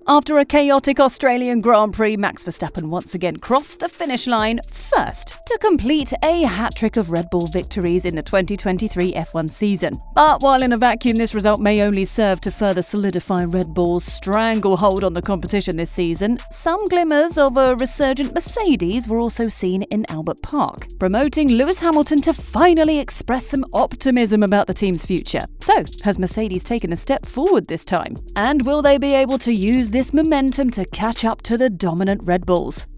After a chaotic Australian Grand Prix, Max Verstappen once again crossed the finish line first to complete a hat-trick of Red Bull victories in the 2023 F1 season. But while in a vacuum, this result may only serve to further solidify Red Bull's stranglehold on the competition this season, some glimmers of a resurgent Mercedes were also seen in Albert Park, promoting Lewis Hamilton to finally express some optimism about the team's future. So, has Mercedes taken a step forward this time? And will they be able to use this momentum to catch up to the dominant Red Bulls?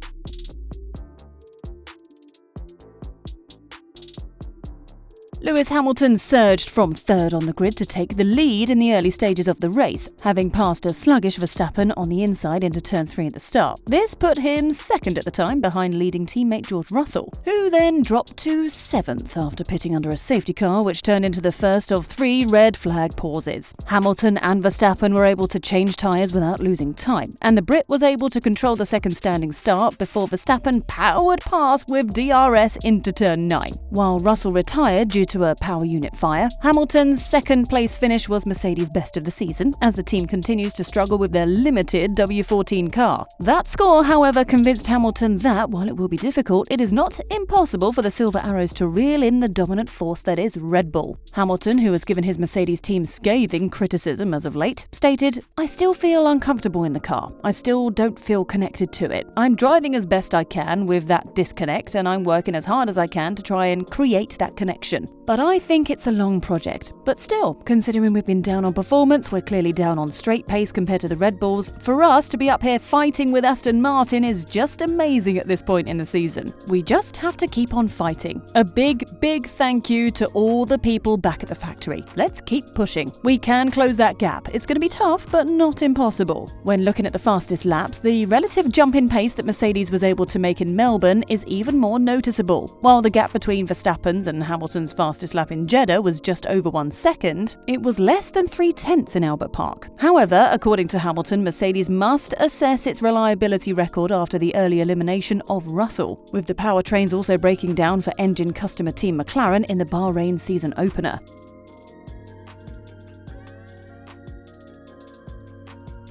Lewis Hamilton surged from third on the grid to take the lead in the early stages of the race, having passed a sluggish Verstappen on the inside into turn 3 at the start. This put him second at the time behind leading teammate George Russell, who then dropped to 7th after pitting under a safety car, which turned into the first of 3 red flag pauses. Hamilton and Verstappen were able to change tyres without losing time, and the Brit was able to control the second standing start before Verstappen powered past with DRS into turn 9. While Russell retired due to a power unit fire, Hamilton's second place finish was Mercedes' best of the season, as the team continues to struggle with their limited W14 car. That score, however, convinced Hamilton that, while it will be difficult, it is not impossible for the Silver Arrows to reel in the dominant force that is Red Bull. Hamilton, who has given his Mercedes team scathing criticism as of late, stated, "I still feel uncomfortable in the car. I still don't feel connected to it. I'm driving as best I can with that disconnect, and I'm working as hard as I can to try and create that connection. But I think it's a long project. But still, considering we've been down on performance, we're clearly down on straight pace compared to the Red Bulls. For us to be up here fighting with Aston Martin is just amazing at this point in the season. We just have to keep on fighting. A big thank you to all the people back at the factory. Let's keep pushing. We can close that gap. It's going to be tough, but not impossible." When looking at the fastest laps, the relative jump in pace that Mercedes was able to make in Melbourne is even more noticeable. While the gap between Verstappen's and Hamilton's fastest lap in Jeddah was just over 1 second, it was less than 3/10 in Albert Park. However, according to Hamilton, Mercedes must assess its reliability record after the early elimination of Russell, with the powertrains also breaking down for engine customer team McLaren in the Bahrain season opener.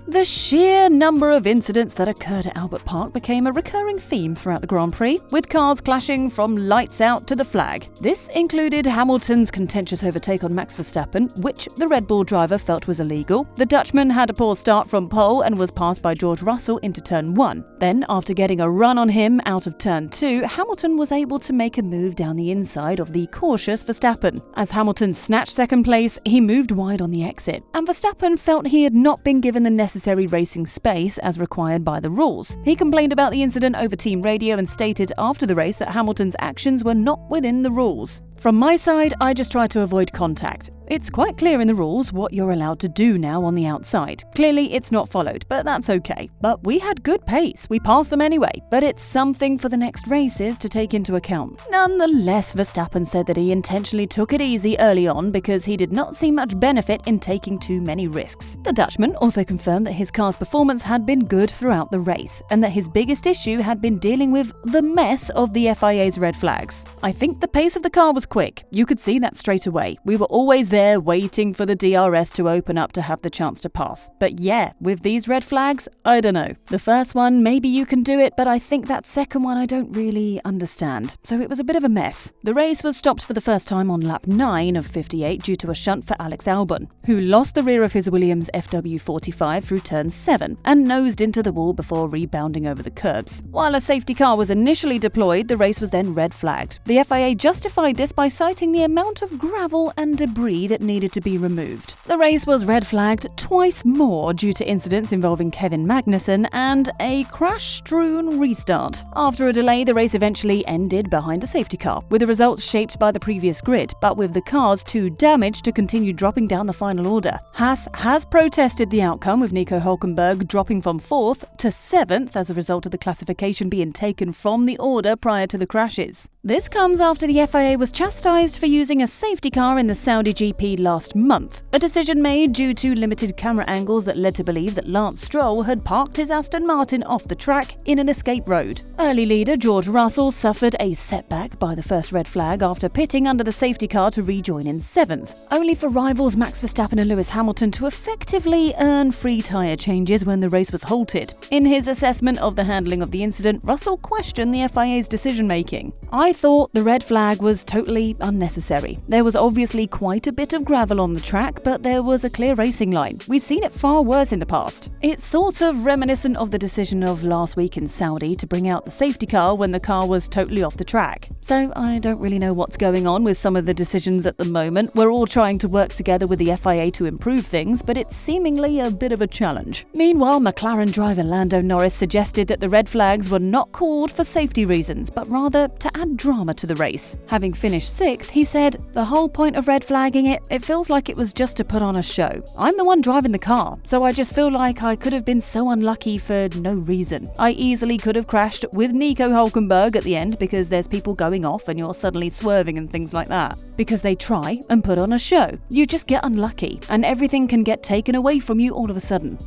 The sheer number of incidents that occurred at Albert Park became a recurring theme throughout the Grand Prix, with cars clashing from lights out to the flag. This included Hamilton's contentious overtake on Max Verstappen, which the Red Bull driver felt was illegal. The Dutchman had a poor start from pole and was passed by George Russell into turn 1. Then, after getting a run on him out of turn 2, Hamilton was able to make a move down the inside of the cautious Verstappen. As Hamilton snatched second place, he moved wide on the exit, and Verstappen felt he had not been given the necessary racing space as required by the rules. He complained about the incident over team radio and stated after the race that Hamilton's actions were not within the rules. "From my side, I just try to avoid contact. It's quite clear in the rules what you're allowed to do now on the outside. Clearly, it's not followed, but that's okay. But we had good pace. We passed them anyway. But it's something for the next races to take into account." Nonetheless, Verstappen said that he intentionally took it easy early on because he did not see much benefit in taking too many risks. The Dutchman also confirmed that his car's performance had been good throughout the race, and that his biggest issue had been dealing with the mess of the FIA's red flags. "I think the pace of the car was quick. You could see that straight away. We were always there waiting for the DRS to open up to have the chance to pass. But yeah, with these red flags, I don't know. The first one, maybe you can do it, but I think that second one I don't really understand. So it was a bit of a mess." The race was stopped for the first time on lap 9 of 58 due to a shunt for Alex Albon, who lost the rear of his Williams FW45 through turn 7 and nosed into the wall before rebounding over the curbs. While a safety car was initially deployed, the race was then red flagged. The FIA justified this by citing the amount of gravel and debris that needed to be removed. The race was red flagged twice more due to incidents involving Kevin Magnussen and a crash-strewn restart. After a delay, the race eventually ended behind a safety car, with the results shaped by the previous grid, but with the cars too damaged to continue dropping down the final order. Haas has protested the outcome, with Nico Hülkenberg dropping from 4th to 7th as a result of the classification being taken from the order prior to the crashes. This comes after the FIA was challenged chastised for using a safety car in the Saudi GP last month, a decision made due to limited camera angles that led to believe that Lance Stroll had parked his Aston Martin off the track in an escape road. Early leader George Russell suffered a setback by the first red flag after pitting under the safety car to rejoin in 7th, only for rivals Max Verstappen and Lewis Hamilton to effectively earn free tyre changes when the race was halted. In his assessment of the handling of the incident, Russell questioned the FIA's decision-making. "I thought the red flag was totally unnecessary. There was obviously quite a bit of gravel on the track, but there was a clear racing line. We've seen it far worse in the past. It's sort of reminiscent of the decision of last week in Saudi to bring out the safety car when the car was totally off the track. So I don't really know what's going on with some of the decisions at the moment. We're all trying to work together with the FIA to improve things, but it's seemingly a bit of a challenge." Meanwhile, McLaren driver Lando Norris suggested that the red flags were not called for safety reasons, but rather to add drama to the race. Having finished 6th, he said, "The whole point of red flagging it feels like it was just to put on a show. I'm the one driving the car, so I just feel like I could have been so unlucky for no reason. I easily could have crashed with Nico Hülkenberg at the end because there's people going off and you're suddenly swerving and things like that. Because they try and put on a show. You just get unlucky and everything can get taken away from you all of a sudden."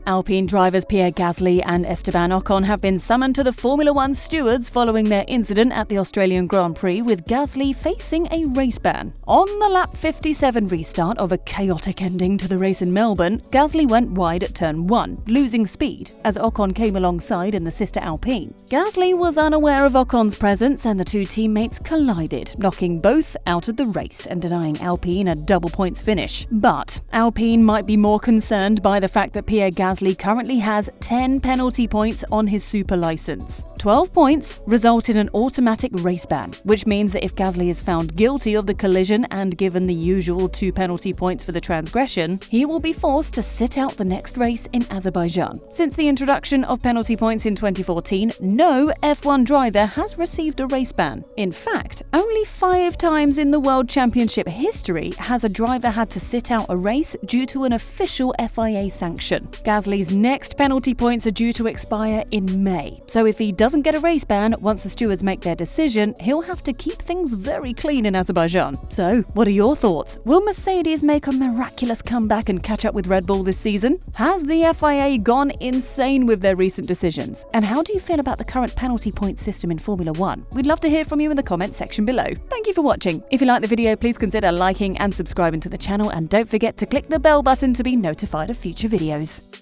Alpine drivers Pierre Gasly and Esteban Ocon have been summoned to the Formula One stewards following their incident at the Australian Grand Prix, with Gasly facing a race ban. On the lap 57 restart of a chaotic ending to the race in Melbourne, Gasly went wide at turn 1, losing speed as Ocon came alongside in the sister Alpine. Gasly was unaware of Ocon's presence and the two teammates collided, knocking both out of the race and denying Alpine a double points finish. But Alpine might be more concerned by the fact that Pierre Gasly currently has 10 penalty points on his super license. 12 points result in an automatic race ban, which means that if Gasly is found guilty of the collision and given the usual 2 penalty points for the transgression, he will be forced to sit out the next race in Azerbaijan. Since the introduction of penalty points in 2014, no F1 driver has received a race ban. In fact, only 5 times in the World Championship history has a driver had to sit out a race due to an official FIA sanction. Gasly's next penalty points are due to expire in May, so if he doesn't get a race ban once the stewards make their decision, he'll have to keep things very clean in Azerbaijan. So, what are your thoughts? Will Mercedes make a miraculous comeback and catch up with Red Bull this season? Has the FIA gone insane with their recent decisions? And how do you feel about the current penalty point system in Formula One? We'd love to hear from you in the comments section below. Thank you for watching. If you like the video, please consider liking and subscribing to the channel, and don't forget to click the bell button to be notified of future videos.